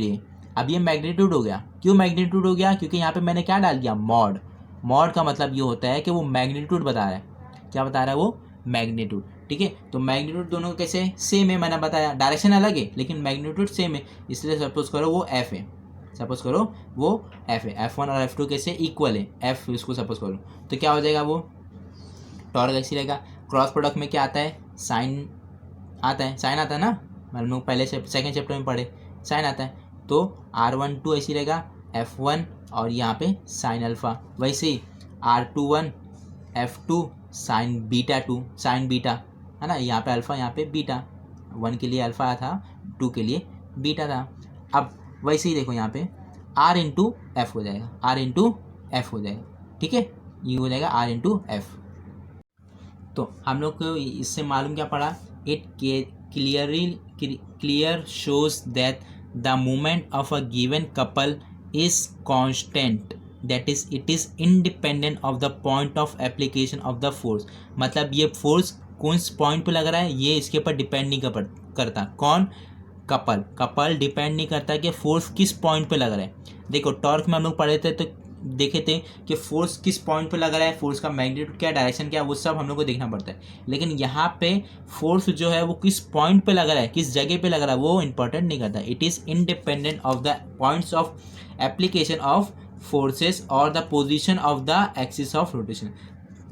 अब ये मैग्नीट्यूड हो गया। क्यों मैग्नीट्यूड हो गया, क्योंकि यहाँ पे मैंने क्या डाल दिया, मॉड। मॉड का मतलब ये होता है कि वो मैग्नीट्यूड बता रहा है, क्या बता रहा है वो, मैग्नीट्यूड। ठीक है, तो मैग्नीट्यूड दोनों कैसे सेम है, मैंने बताया, डायरेक्शन अलग है लेकिन मैग्नीट्यूड सेम है, इसलिए सपोज करो वो F है, F1 और F2 कैसे इक्वल है, F इसको सपोज करो, तो क्या हो जाएगा, वो टॉर्क ऐसी रहेगा। क्रॉस प्रोडक्ट में क्या आता है, साइन आता है ना, हम लोग पहले सेकंड चैप्टर में पढ़े, साइन आता है, तो R12 ऐसी रहेगा F1 और यहाँ पे साइन अल्फा, वैसे ही R21 F2 साइन बीटा है ना, यहाँ पे अल्फा यहाँ पे बीटा, 1 के लिए अल्फा था, 2 के लिए बीटा था। अब वैसे ही देखो यहाँ पे R इंटू एफ हो जाएगा, ठीक है, ये हो जाएगा R इंटू एफ। तो हम लोग को इससे मालूम क्या पड़ा, it clear shows that the movement of a given couple is constant, that is it is independent of the point of application of the force. मतलब ये फोर्स कौन से पॉइंट पे लग रहा है ये इसके ऊपर डिपेंड नहीं करता। कौन, कपल डिपेंड नहीं करता कि फोर्स किस पॉइंट पे लग रहा है। देखो टॉर्क में हम लोग पढ़े थे तो देखे थे कि फोर्स किस पॉइंट पे लग रहा है, फोर्स का मैग्नीट्यूड क्या, डायरेक्शन क्या, वो सब हम लोग को देखना पड़ता है। लेकिन यहाँ पे फोर्स जो है वो किस पॉइंट पे लग रहा है, किस जगह पे लग रहा है, वो इंपॉर्टेंट नहीं करता। It is independent of the points of application of forces और the position of the axis of rotation.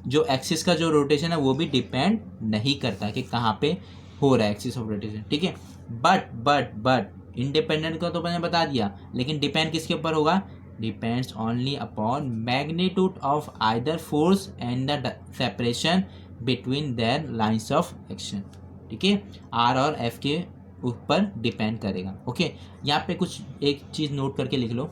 जो एक्सिस का जो रोटेशन है वो भी डिपेंड नहीं करता कि कहाँ पे हो रहा है एक्सिस ऑफ रोटेशन, ठीक है। बट इंडिपेंडेंट का तो मैंने बता दिया, लेकिन डिपेंड किसके ऊपर होगा, depends only upon magnitude of either force and the separation between their lines of action, ठीक है। आर और एफ के ऊपर डिपेंड करेगा। ओके, यहाँ पे कुछ एक चीज़ नोट करके लिख लो।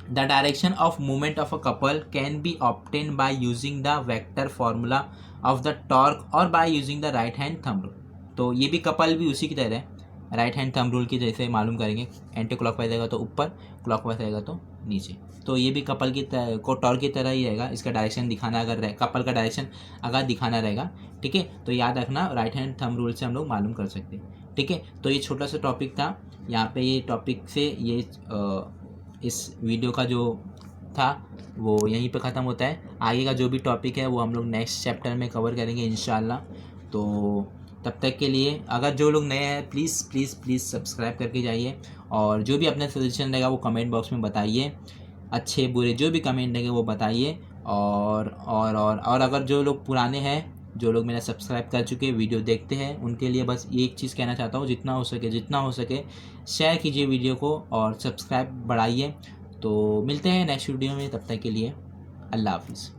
The direction of movement of a couple can be obtain by using the vector formula of the torque और by using the right hand thumb rule. तो ये भी कपल भी उसी की तरह है, राइट हैंड थंब रूल की जैसे मालूम करेंगे। एंटी क्लॉकवाइज आएगा तो ऊपर, क्लॉकवाइज आएगा तो नीचे। तो ये भी कपल की को टॉर्क की तरह ही रहेगा। इसका डायरेक्शन दिखाना अगर कपल का डायरेक्शन अगर दिखाना रहेगा, ठीक है, तो याद रखना राइट हैंड थंब रूल से हम लोग मालूम कर सकते हैं, ठीक है। तो ये छोटा सा टॉपिक था यहाँ पे। ये टॉपिक से ये इस वीडियो का जो था वो यहीं पे ख़त्म होता है। आगे का जो भी टॉपिक है वो हम लोग नेक्स्ट चैप्टर में कवर करेंगे इंशाल्लाह। तो तब तक के लिए अगर जो लोग नए हैं प्लीज़ प्लीज़ प्लीज़ सब्सक्राइब करके जाइए, और जो भी अपना सजेशन रहेगा वो कमेंट बॉक्स में बताइए। अच्छे बुरे जो भी कमेंट रहेंगे वो बताइए। और अगर जो लोग पुराने हैं, जो लोग मेरा सब्सक्राइब कर चुके वीडियो देखते हैं, उनके लिए बस एक चीज़ कहना चाहता हूँ, जितना हो सके शेयर कीजिए वीडियो को और सब्सक्राइब बढ़ाइए। तो मिलते हैं नेक्स्ट वीडियो में, तब तक के लिए अल्लाह हाफिज़।